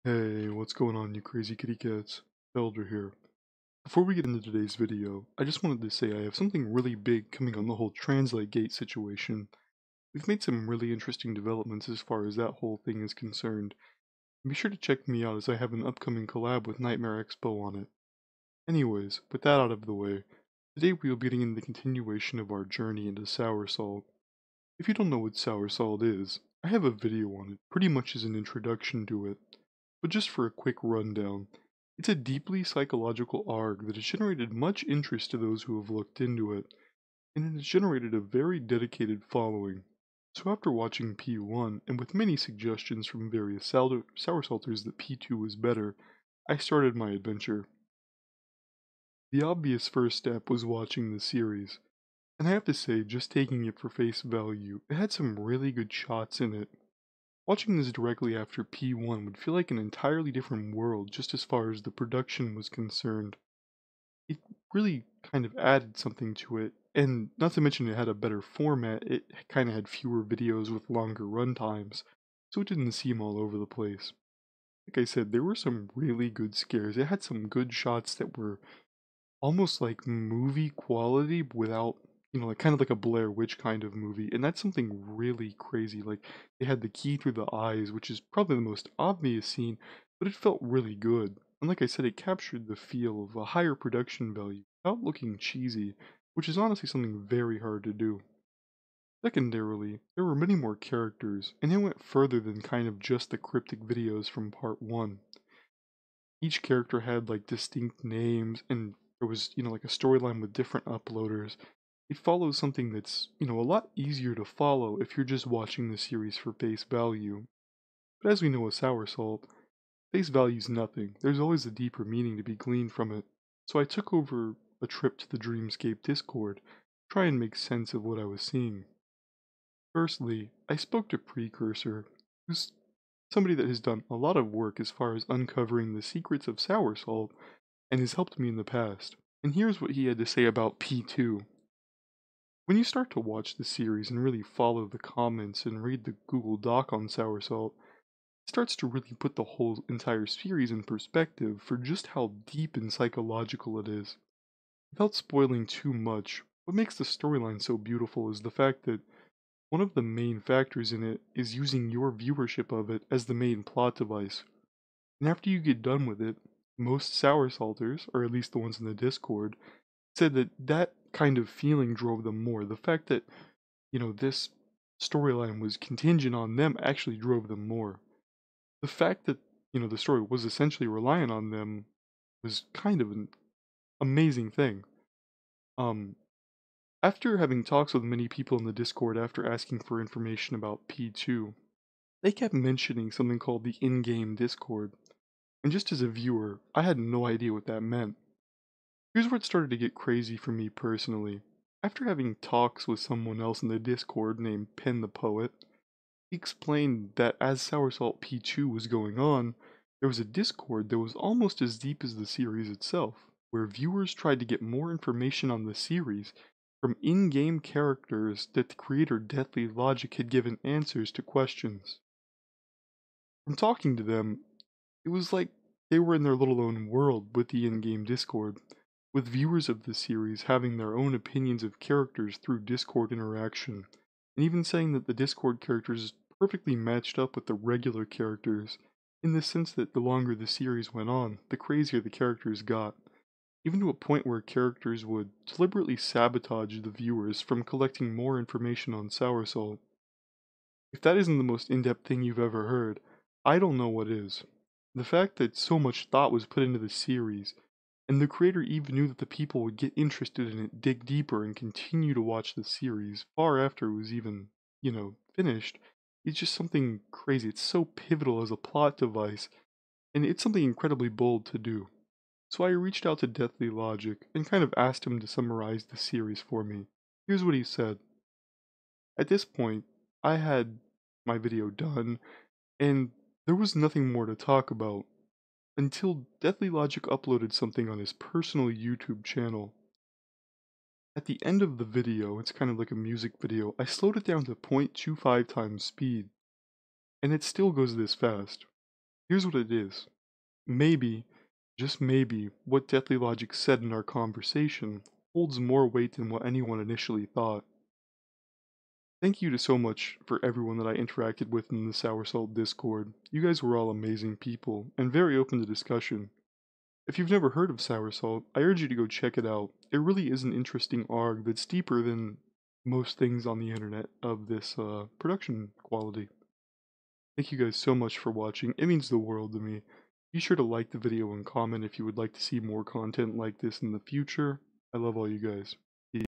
Hey, what's going on, you crazy kitty cats? Elder here. Before we get into today's video, I just wanted to say I have something really big coming on the whole Translate Gate situation. We've made some really interesting developments as far as that whole thing is concerned. Be sure to check me out as I have an upcoming collab with Nightmare Expo on it. Anyways, with that out of the way, today we will be getting into the continuation of our journey into Soursalt. If you don't know what Soursalt is, I have a video on it, pretty much as an introduction to it. But just for a quick rundown, it's a deeply psychological arc that has generated much interest to those who have looked into it, and it has generated a very dedicated following. So after watching P1, and with many suggestions from various soursalters that P2 was better, I started my adventure. The obvious first step was watching the series, and I have to say, just taking it for face value, it had some really good shots in it. Watching this directly after P1 would feel like an entirely different world just as far as the production was concerned. It really kind of added something to it, and not to mention it had a better format, it kind of had fewer videos with longer runtimes, so it didn't seem all over the place. Like I said, there were some really good scares. It had some good shots that were almost like movie quality without, like kind of like a Blair Witch kind of movie, and that's something really crazy. Like they had the key through the eyes, which is probably the most obvious scene, but it felt really good. And like I said, it captured the feel of a higher production value without looking cheesy, which is honestly something very hard to do. Secondarily, there were many more characters, and it went further than kind of just the cryptic videos from part 1. Each character had like distinct names, and there was, like a storyline with different uploaders. It follows something that's, a lot easier to follow if you're just watching the series for face value. But as we know with Sour Salt, face value's nothing. There's always a deeper meaning to be gleaned from it. So I took over a trip to the Dreamscape Discord to try and make sense of what I was seeing. Firstly, I spoke to Precursor, who's somebody that has done a lot of work as far as uncovering the secrets of Sour Salt and has helped me in the past. And here's what he had to say about P2. When you start to watch the series and really follow the comments and read the Google Doc on Soursalt, it starts to really put the whole entire series in perspective for just how deep and psychological it is. Without spoiling too much, what makes the storyline so beautiful is the fact that one of the main factors in it is using your viewership of it as the main plot device. And after you get done with it, most Soursalters, or at least the ones in the Discord, said that that kind of feeling drove them more. The fact that, this storyline was contingent on them actually drove them more. The fact that, the story was essentially reliant on them was kind of an amazing thing. Um, After having talks with many people in the Discord after asking for information about P2, they kept mentioning something called the in-game Discord. And just as a viewer, I had no idea what that meant. Here's where it started to get crazy for me personally. After having talks with someone else in the Discord named Pen the Poet, he explained that as Soursalt P2 was going on, there was a Discord that was almost as deep as the series itself, where viewers tried to get more information on the series from in-game characters that the creator Deathly Logic had given answers to questions. From talking to them, it was like they were in their little own world with the in-game Discord, with viewers of the series having their own opinions of characters through Discord interaction, and even saying that the Discord characters perfectly matched up with the regular characters, in the sense that the longer the series went on, the crazier the characters got, even to a point where characters would deliberately sabotage the viewers from collecting more information on Soursalt. If that isn't the most in-depth thing you've ever heard, I don't know what is. The fact that so much thought was put into the series, and the creator even knew that the people would get interested in it, dig deeper, and continue to watch the series far after it was even, finished, it's just something crazy. It's so pivotal as a plot device, and it's something incredibly bold to do. So I reached out to Deathly Logic and kind of asked him to summarize the series for me. Here's what he said. At this point, I had my video done, and there was nothing more to talk about until Deathly Logic uploaded something on his personal YouTube channel. At the end of the video, it's kind of like a music video, I slowed it down to 0.25 times speed, and it still goes this fast. Here's what it is. Maybe, just maybe, what Deathly Logic said in our conversation holds more weight than what anyone initially thought. Thank you to so much for everyone that I interacted with in the Soursalt Discord. You guys were all amazing people, and very open to discussion. If you've never heard of Soursalt, I urge you to go check it out. It really is an interesting ARG that's deeper than most things on the internet of this production quality. Thank you guys so much for watching, it means the world to me. Be sure to like the video and comment if you would like to see more content like this in the future. I love all you guys.